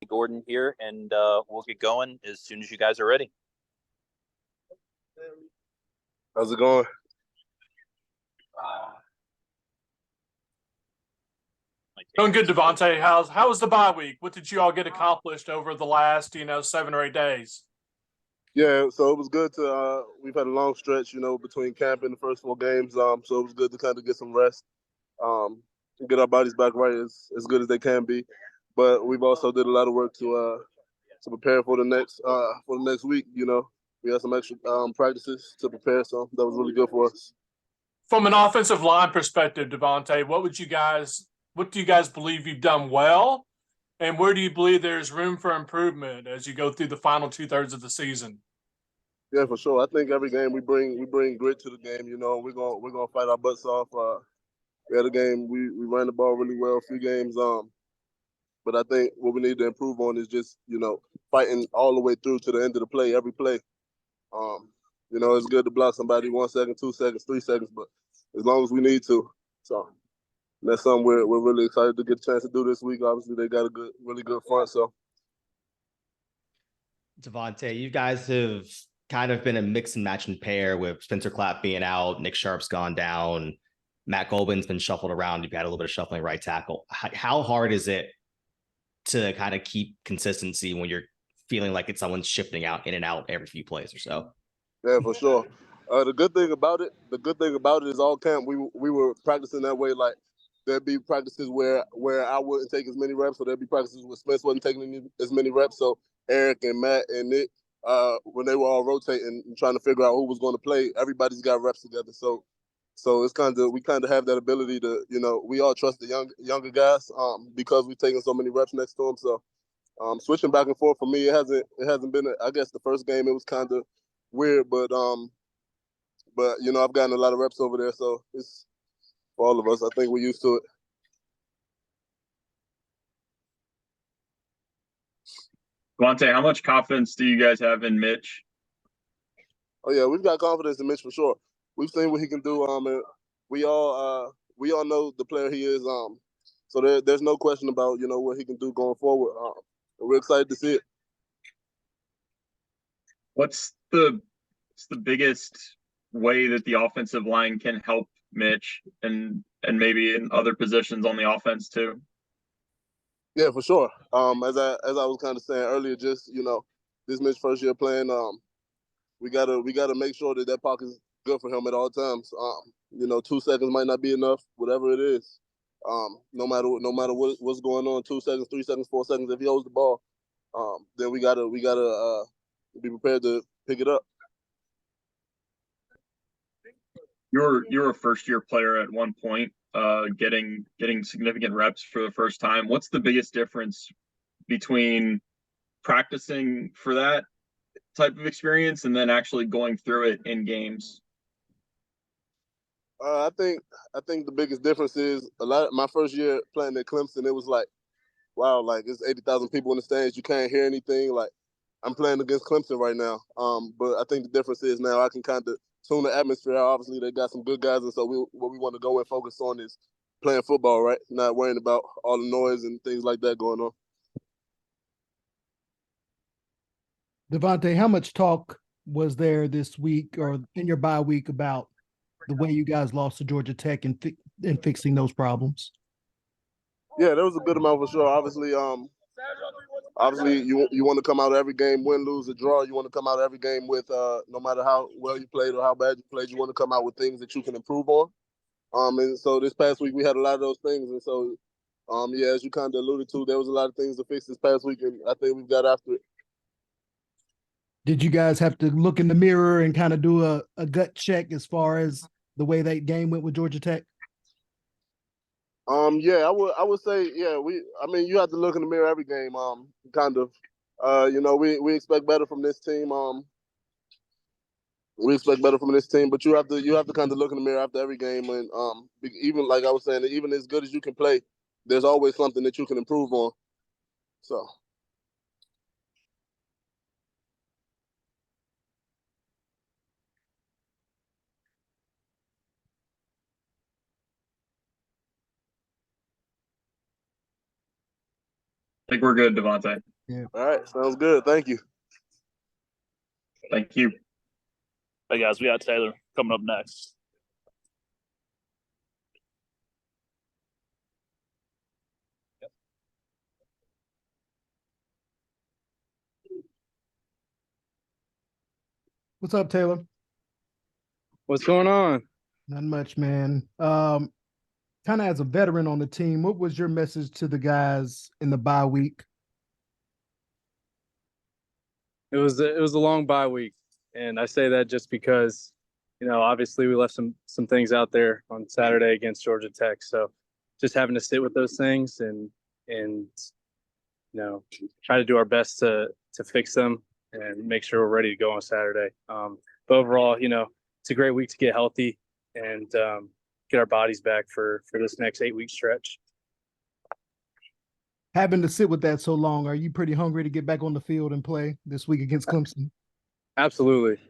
Gordon here, and we'll get going as soon as you guys are ready. How's it going? Doing good, DeVonte. How was the bye week? What did you all get accomplished over the last, 7 or 8 days? Yeah, so it was good to we've had a long stretch, between camp and the first 4 games. So it was good to kind of get some rest, get our bodies back right as good as they can be. But we've also did a lot of work to prepare for the next week. We had some extra practices to prepare, so that was really good for us. From an offensive line perspective, DeVonte, what do you guys believe you've done well, and where do you believe there's room for improvement as you go through the final 2/3 of the season? Yeah, for sure. I think every game we bring grit to the game. We're gonna fight our butts off. We had a game we ran the ball really well. A few games. But I think what we need to improve on is just fighting all the way through to the end of the play, every play. It's good to block somebody 1 second, 2 seconds, 3 seconds, but as long as we need to. So that's something we're really excited to get a chance to do this week. Obviously, they got a really good front. So, DeVonte, you guys have kind of been a mix and match and pair with Spencer Clapp being out, Nick Sharp's gone down, Matt Golbin's been shuffled around. You've had a little bit of shuffling right tackle. How hard is it to kind of keep consistency when you're feeling like someone's shifting out in and out every few plays or so? Yeah, for sure. The good thing about it is all camp we were practicing that way. Like there'd be practices where I wouldn't take as many reps, so there'd be practices where Spence wasn't taking as many reps. So Eric and Matt and Nick, when they were all rotating and trying to figure out who was going to play, everybody's got reps together. So it's we kind of have that ability to, we all trust the younger guys because we've taken so many reps next to them. So switching back and forth for me, it hasn't been. I guess the first game it was kind of weird, but I've gotten a lot of reps over there, so it's for all of us. I think we're used to it. DeVonte, how much confidence do you guys have in Mitch? Oh yeah, we've got confidence in Mitch for sure. We've seen what he can do. And we all know the player he is. So there's no question about what he can do going forward. We're excited to see it. What's the biggest way that the offensive line can help Mitch and maybe in other positions on the offense too? Yeah, for sure. As I was kind of saying earlier, just this Mitch first year playing, we gotta make sure that pocket is good for him at all times. 2 seconds might not be enough, whatever it is. No matter what's going on, 2 seconds, 3 seconds, 4 seconds. If he holds the ball, then we gotta be prepared to pick it up. You're a first year player at one point, getting significant reps for the first time. What's the biggest difference between practicing for that type of experience and then actually going through it in games? I think the biggest difference is my first year playing at Clemson, it was like, wow, like it's 80,000 people in the stands. You can't hear anything. Like I'm playing against Clemson right now. But I think the difference is now I can kind of tune the atmosphere. Obviously, they got some good guys, and so what we want to go and focus on is playing football, right? Not worrying about all the noise and things like that going on. DeVonte, how much talk was there this week or in your bye week about the way you guys lost to Georgia Tech and fixing those problems? Yeah, there was a good amount for sure. Obviously, you want to come out of every game, win, lose, or draw. You want to come out of every game with no matter how well you played or how bad you played, you want to come out with things that you can improve on. And so this past week we had a lot of those things, and so as you kind of alluded to, there was a lot of things to fix this past week, and I think we've got after it. Did you guys have to look in the mirror and kind of do a gut check as far as the way that game went with Georgia Tech? Yeah, I would say, yeah, you have to look in the mirror every game, kind of. We expect better from this team. We expect better from this team, but you have to kind of look in the mirror after every game, and even like I was saying, even as good as you can play, there's always something that you can improve on. So. I think we're good, DeVonte. All right, sounds good. Thank you. Thank you. Hey guys, we got Taylor coming up next. What's up, Taylor? What's going on? Not much, man. Kind of as a veteran on the team, what was your message to the guys in the bye week? It was a long bye week, and I say that just because, obviously we left some things out there on Saturday against Georgia Tech. So just having to sit with those things and try to do our best to fix them and make sure we're ready to go on Saturday. But overall, it's a great week to get healthy and get our bodies back for this next 8-week stretch. Having to sit with that so long, are you pretty hungry to get back on the field and play this week against Clemson? Absolutely.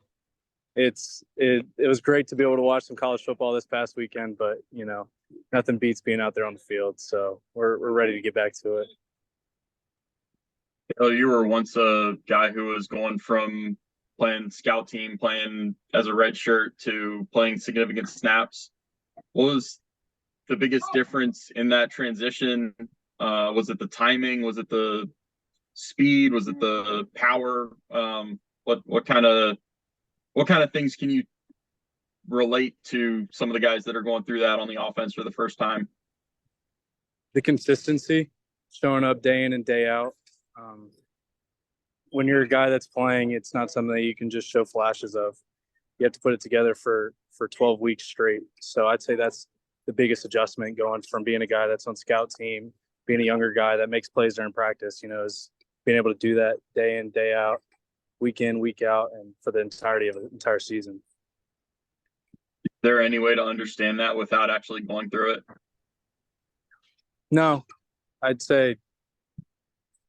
It was great to be able to watch some college football this past weekend, but nothing beats being out there on the field. So we're ready to get back to it. You were once a guy who was going from playing scout team, playing as a red shirt, to playing significant snaps. What was the biggest difference in that transition? Was it the timing? Was it the speed? Was it the power? What kind of things can you relate to some of the guys that are going through that on the offense for the first time? The consistency, showing up day in and day out. When you're a guy that's playing, it's not something that you can just show flashes of. You have to put it together for 12 weeks straight. So I'd say that's the biggest adjustment, going from being a guy that's on scout team, being a younger guy that makes plays during practice, is being able to do that day in, day out, week in, week out, and for the entirety of the entire season. Is there any way to understand that without actually going through it? No, I'd say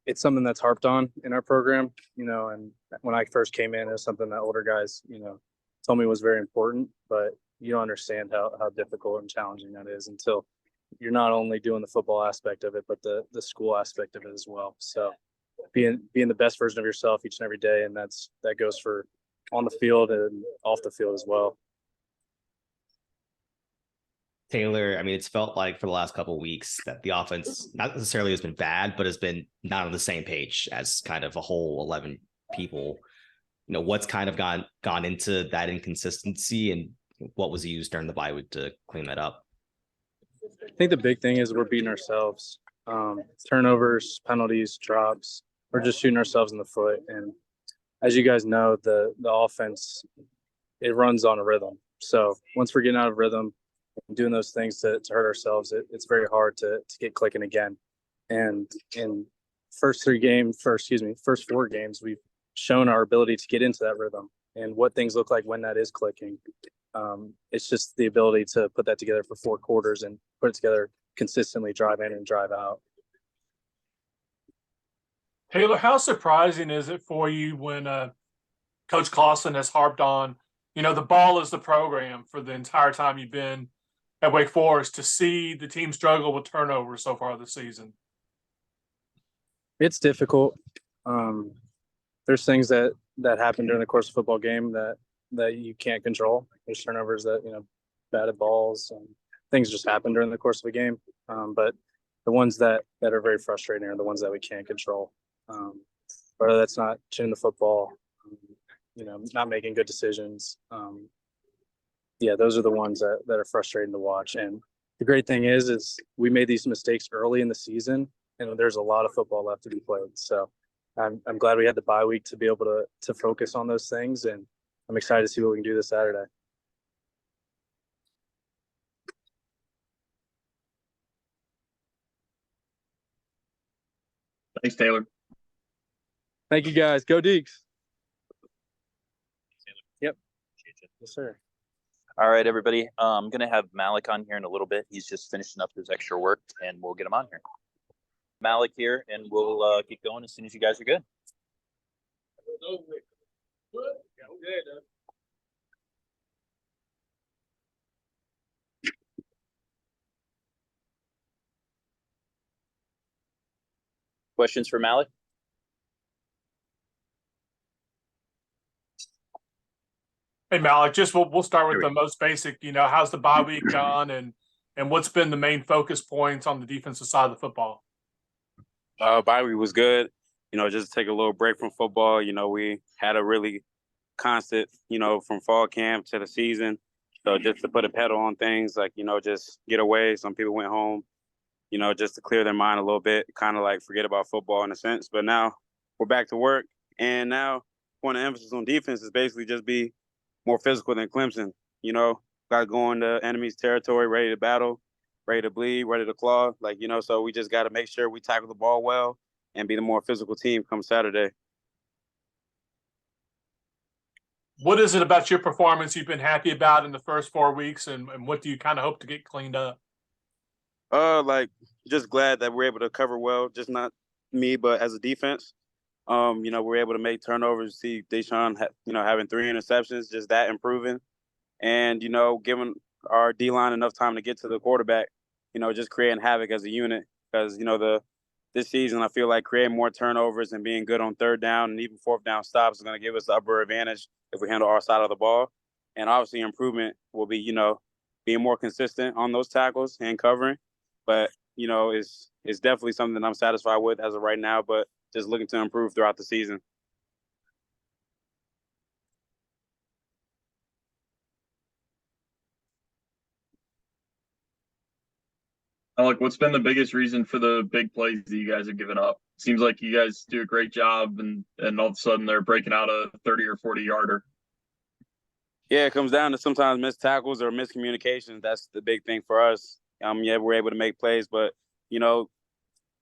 it's something that's harped on in our program, and when I first came in, it was something that older guys, told me was very important, but you don't understand how difficult and challenging that is until you're not only doing the football aspect of it, but the school aspect of it as well. So being the best version of yourself each and every day, and that goes for on the field and off the field as well. Taylor, I mean, it's felt like for the last couple of weeks that the offense not necessarily has been bad, but has been not on the same page as kind of a whole 11 people. What's kind of gone into that inconsistency, and what was used during the bye week to clean that up? I think the big thing is we're beating ourselves. Turnovers, penalties, drops. We're just shooting ourselves in the foot. And as you guys know, the offense, it runs on a rhythm. So once we're getting out of rhythm and doing those things to hurt ourselves, it's very hard to get clicking again. And in first 4 games, we've shown our ability to get into that rhythm and what things look like when that is clicking. It's just the ability to put that together for 4 quarters and put it together consistently, drive in and drive out. Taylor, how surprising is it for you when Coach Clausen has harped on, the ball is the program for the entire time you've been at Wake Forest, to see the team struggle with turnovers so far this season? It's difficult. There's things that happen during the course of a football game that you can't control. There's turnovers that, batted balls, and things just happen during the course of a game. But the ones that are very frustrating are the ones that we can't control. Whether that's not shooting the football, not making good decisions. Those are the ones that are frustrating to watch. And the great thing is we made these mistakes early in the season, and there's a lot of football left to be played. So I'm glad we had the bye week to be able to focus on those things, and I'm excited to see what we can do this Saturday. Thanks, Taylor. Thank you, guys. Go Deeks. Yep. Yes, sir. All right, everybody. I'm going to have Malik on here in a little bit. He's just finishing up his extra work, and we'll get him on here. Malik here, and we'll get going as soon as you guys are good. Questions for Malik? Hey, Malik, just we'll start with Here we the most basic. How's the bye week gone, and what's been the main focus points on the defensive side of the football? Bye week was good. Just to take a little break from football. We had a really constant, from fall camp to the season. So just to put a pedal on things, like, just get away. Some people went home, just to clear their mind a little bit, kind of like forget about football in a sense. But now we're back to work. And now point of emphasis on defense is basically just be more physical than Clemson. Got to go into enemy's territory, ready to battle, ready to bleed, ready to claw. So we just got to make sure we tackle the ball well and be the more physical team come Saturday. What is it about your performance you've been happy about in the first 4 weeks, and what do you kind of hope to get cleaned up? Just glad that we're able to cover well, just not me, but as a defense. We're able to make turnovers, see Deshaun, having 3 interceptions, just that improving. And, giving our D-line enough time to get to the quarterback, just creating havoc as a unit. Because, this season, I feel like creating more turnovers and being good on third down and even fourth down stops is going to give us the upper advantage if we handle our side of the ball. And obviously improvement will be, being more consistent on those tackles and covering. But, it's definitely something that I'm satisfied with as of right now, but just looking to improve throughout the season. Alec, what's been the biggest reason for the big plays that you guys have given up? Seems like you guys do a great job, and all of a sudden they're breaking out a 30 or 40 yarder. Yeah, it comes down to sometimes missed tackles or miscommunications. That's the big thing for us. We're able to make plays, but,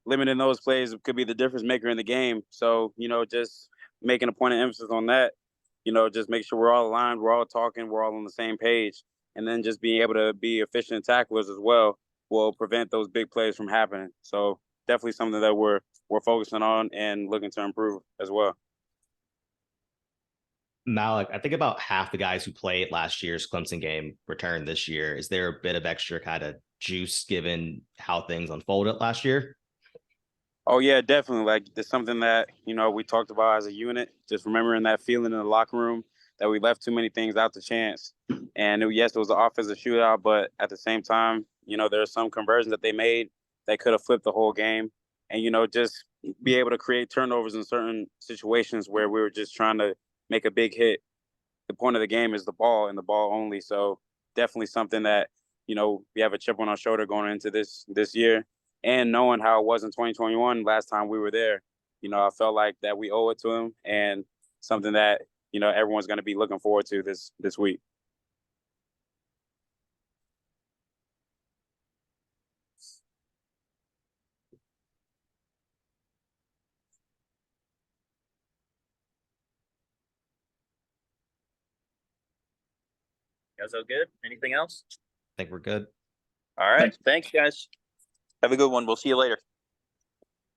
limiting those plays could be the difference maker in the game. So, just making a point of emphasis on that, just make sure we're all aligned, we're all talking, we're all on the same page. And then just being able to be efficient tacklers as well will prevent those big plays from happening. So definitely something that we're focusing on and looking to improve as well. Malik, I think about half the guys who played last year's Clemson game returned this year. Is there a bit of extra kind of juice given how things unfolded last year? Oh, yeah, definitely. Like, it's something that, we talked about as a unit, just remembering that feeling in the locker room that we left too many things out to chance. And yes, it was an offensive shootout, but at the same time, there are some conversions that they made that could have flipped the whole game. And, just be able to create turnovers in certain situations where we were just trying to make a big hit. The point of the game is the ball and the ball only. So definitely something that, we have a chip on our shoulder going into this year. And knowing how it was in 2021, last time we were there, I felt like that we owe it to him, and something that, everyone's going to be looking forward to this week. You guys all good? Anything else? I think we're good. All right. Thanks, guys. Have a good one. We'll see you later.